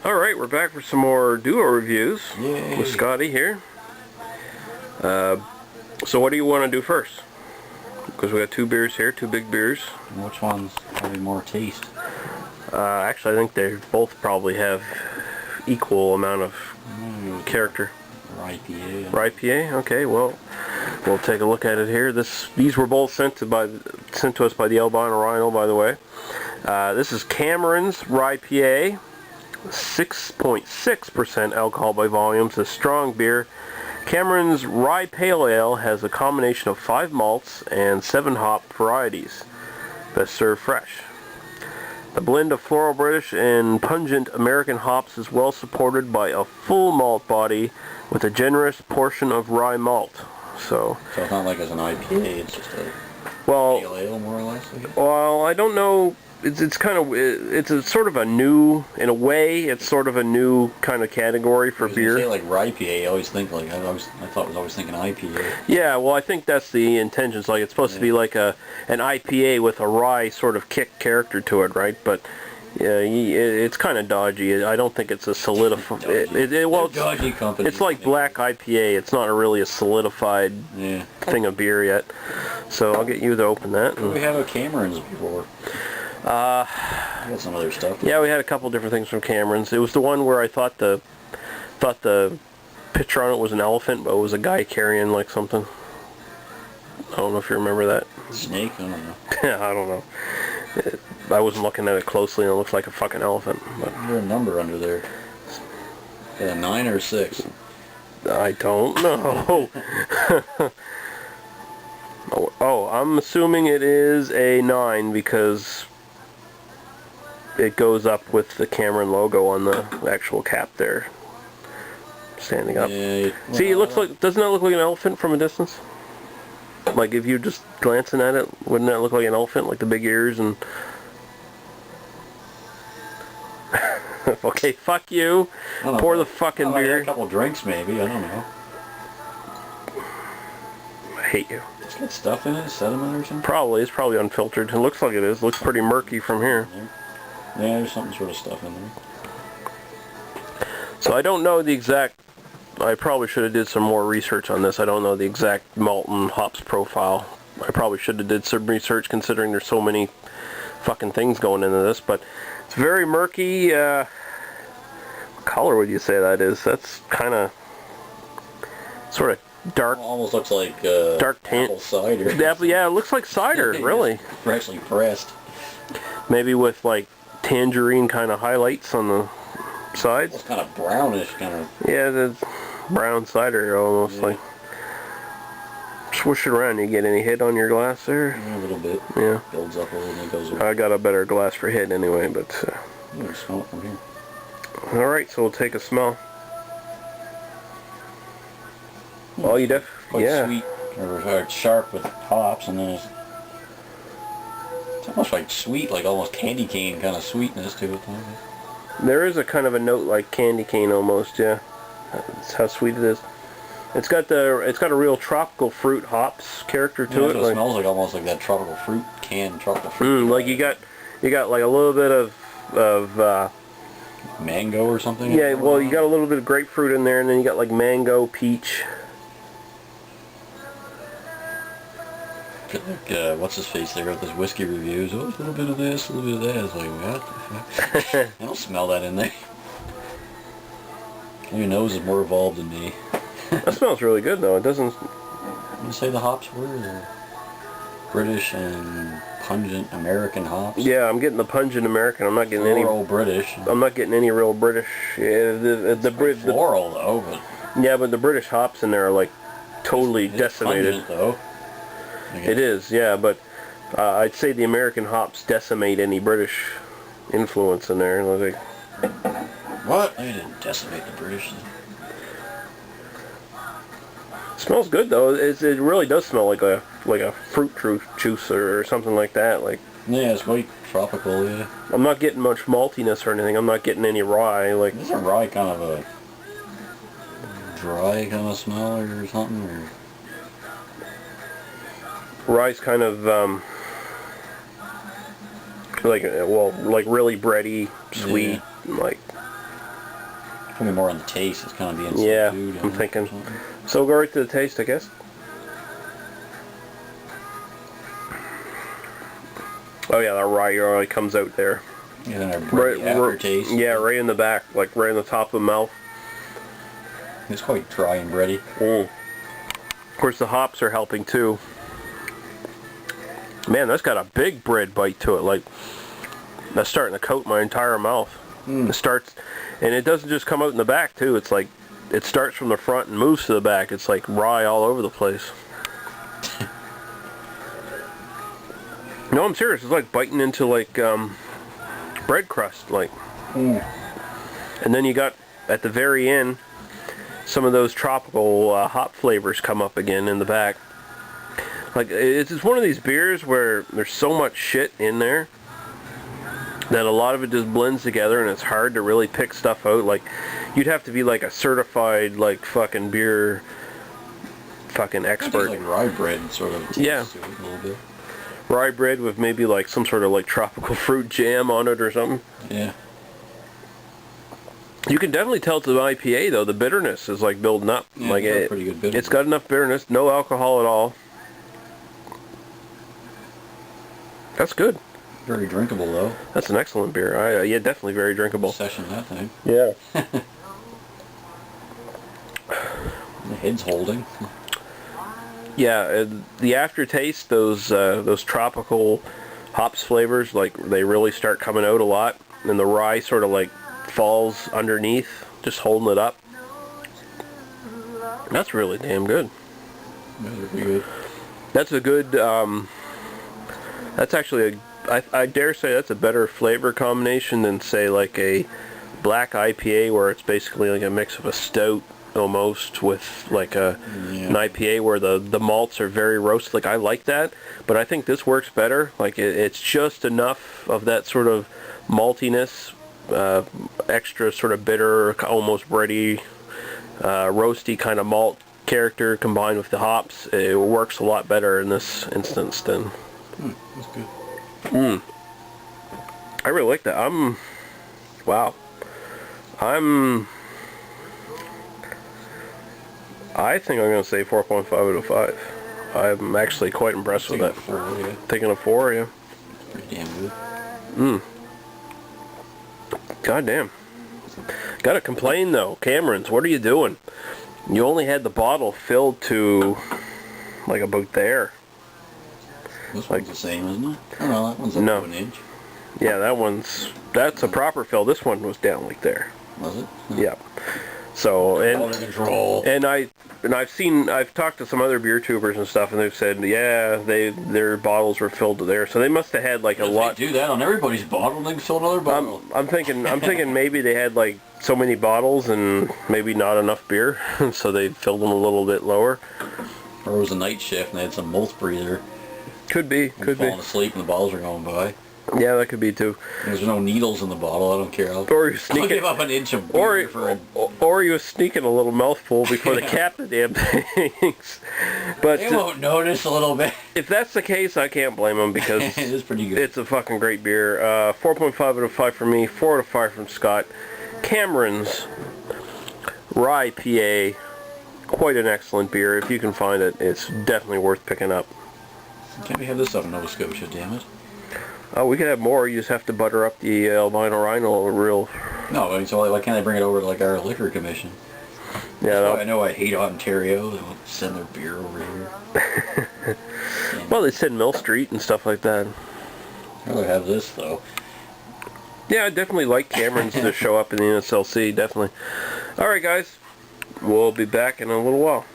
Alright, we're back for some more duo reviews. Yay. With Scotty here. So what do you want to do first? Because we got two beers here, two big beers. Which one's probably more taste? Actually, I think they both probably have equal amount of character. RPA. RPA? Okay, well, we'll take a look at it here. These were both sent to us by the Albino Rhino, by the way. This is Cameron's RPA. 6.6% alcohol by volume. It's a strong beer. Cameron's Rye Pale Ale has a combination of 5 malts and 7 hop varieties. Best served fresh. The blend of floral British and pungent American hops is well supported by a full malt body with a generous portion of rye malt. So it's not like it's an IPA, it's just a pale ale more or less? Well, I don't know. It's a sort of a new, in a way, it's sort of a new kind of category for beer. You say like RPA, I always think like, I thought I was always thinking IPA. Yeah, well I think that's the intention. It's like it's supposed to be like an IPA with a rye sort of kick character to it, right? But it's kind of dodgy. I don't think it's a solidified. Dodgy company. It's like black IPA. It's not really a solidified thing of beer yet. So I'll get you to open that. We had a Cameron's before. We had some other stuff. Yeah, we had a couple different things from Cameron's. It was the one where I thought the picture on it was an elephant, but it was a guy carrying like something. I don't know if you remember that. Snake? I don't know. Yeah, I don't know. I wasn't looking at it closely, and it looks like a fucking elephant. But there's a number under there. Is it a 9 or a 6? I don't know. Oh, I'm assuming it is a 9 because it goes up with the Cameron logo on the actual cap there, standing up. Yeah, well, see, it looks like, doesn't that look like an elephant from a distance? Like if you just glancing at it, wouldn't that look like an elephant, like the big ears and... Okay, fuck you. Pour the fucking beer. A couple drinks maybe, I don't know. I hate you. It's got stuff in it, sediment or something? Probably, it's probably unfiltered. It looks like it is. It looks pretty murky from here. Yeah, there's some sort of stuff in there. So I don't know the exact... I probably should have did some more research on this. I don't know the exact malt and hops profile. I probably should have did some research considering there's so many fucking things going into this, but it's very murky. What color would you say that is? That's kind of sort of dark. Almost looks like dark apple cider. Yeah, it looks like cider, really. Freshly pressed. Maybe with like tangerine kind of highlights on the sides. It's kind of brownish, kind of. Yeah, the brown cider almost like. Swish it around. You get any hit on your glass there? Yeah, a little bit. Yeah. Builds up a little and it goes away. I got a better glass for hit anyway, but. You can smell it from here. All right, so we'll take a smell. Well, you quite sweet, or sharp with hops, and then it's almost like sweet, like almost candy cane kind of sweetness to it. There is a kind of a note like candy cane almost, yeah. That's how sweet it is. It's got a real tropical fruit hops character to it. It smells like almost like that tropical fruit, canned tropical fruit. Like you got like a little bit of mango or something. Yeah, well you got a little bit of grapefruit in there, and then you got like mango, peach. Like, what's his face there with his whiskey reviews? Oh, a little bit of this, a little bit of that. It's like, what the fuck? I don't smell that in there. Your nose is more evolved than me. That smells really good though. It doesn't... You say the hops were British and pungent American hops? Yeah, I'm getting the pungent American. I'm not getting floral British. I'm not getting any real British. Yeah, the floral though, but... Yeah, but the British hops in there are like totally decimated. Pungent, though. It is, yeah, but I'd say the American hops decimate any British influence in there. Like, what? I didn't decimate the British. Smells good though. It really does smell like a fruit juice or something like that. Like, yeah, it's quite tropical. Yeah. I'm not getting much maltiness or anything. I'm not getting any rye. Like, is a rye kind of a dry kind of smell or something? Or? Rye's kind of like really bready, sweet, like Put me more on the taste. It's kind of being Yeah, subdued. I'm thinking. So we'll go right to the taste, I guess. Oh yeah, that rye already comes out there. Yeah, then aftertaste. Yeah, right in the back, like right in the top of the mouth. It's quite dry and bready. Of course, the hops are helping too. Man, that's got a big bread bite to it. Like, that's starting to coat my entire mouth. It starts, and it doesn't just come out in the back too. It's like, it starts from the front and moves to the back. It's like rye all over the place. No, I'm serious. It's like biting into like bread crust, like. And then you got at the very end some of those tropical hop flavors come up again in the back. Like, it's one of these beers where there's so much shit in there that a lot of it just blends together, and it's hard to really pick stuff out. Like, you'd have to be like a certified like fucking beer fucking expert. Like rye bread sort of. Yeah. To it a little bit. Rye bread with maybe like some sort of like tropical fruit jam on it or something. Yeah. You can definitely tell it's an IPA though. The bitterness is like building up. Yeah, like it's got pretty good bitterness. It's got enough bitterness, no alcohol at all. That's good. Very drinkable though. That's an excellent beer. Yeah, definitely very drinkable. Session that thing. Yeah. The head's holding. Yeah, the aftertaste, those tropical hops flavors, like they really start coming out a lot, and the rye sort of like falls underneath, just holding it up. That's really damn good. That's pretty good. That's a good. That's actually I dare say that's a better flavor combination than say like a black IPA where it's basically like a mix of a stout almost with like an IPA where the malts are very roasted. Like I like that, but I think this works better. Like it's just enough of that sort of maltiness, extra sort of bitter, almost bready, roasty kind of malt character combined with the hops. It works a lot better in this instance than. That's good. I really like that. Wow. I think I'm going to say 4.5 out of 5. I'm actually quite impressed with that. 4, yeah. Taking a 4, yeah. Pretty damn good. God damn. Gotta complain though. Cameron's, what are you doing? You only had the bottle filled to like about there. This one's the same, isn't it? Oh no, that one's up to an inch. Yeah, that's a proper fill. This one was down like there. Was it? Yeah. So Under control. and I've talked to some other beer tubers and stuff, and they've said yeah, their bottles were filled to there. So they must have had like a lot. They do that on everybody's bottle, they can fill another bottle. I'm thinking maybe they had like so many bottles and maybe not enough beer, so they filled them a little bit lower. Or it was a night shift and they had some mouth breather. Could be. Falling asleep and the bottles are going by. Yeah, that could be too. There's no needles in the bottle. I don't care. I'll give up an inch of beer or he was sneaking a little mouthful before they capped the damn things. But they won't notice a little bit. If that's the case, I can't blame him because it is pretty good. It's a fucking great beer. 4.5 out of 5 for me. 4 out of 5 from Scott. Cameron's Rye PA. Quite an excellent beer. If you can find it, it's definitely worth picking up. Can't we have this up in Nova Scotia, damn it? Oh, we could have more. You just have to butter up the albino rhino real. No, I mean, so why can't they bring it over to like our liquor commission? Yeah, I know I hate Ontario. They won't send their beer over here. Well, they send Mill Street and stuff like that. I'd rather have this though. Yeah, I definitely like Cameron's to show up in the NSLC. Definitely. All right, guys. We'll be back in a little while.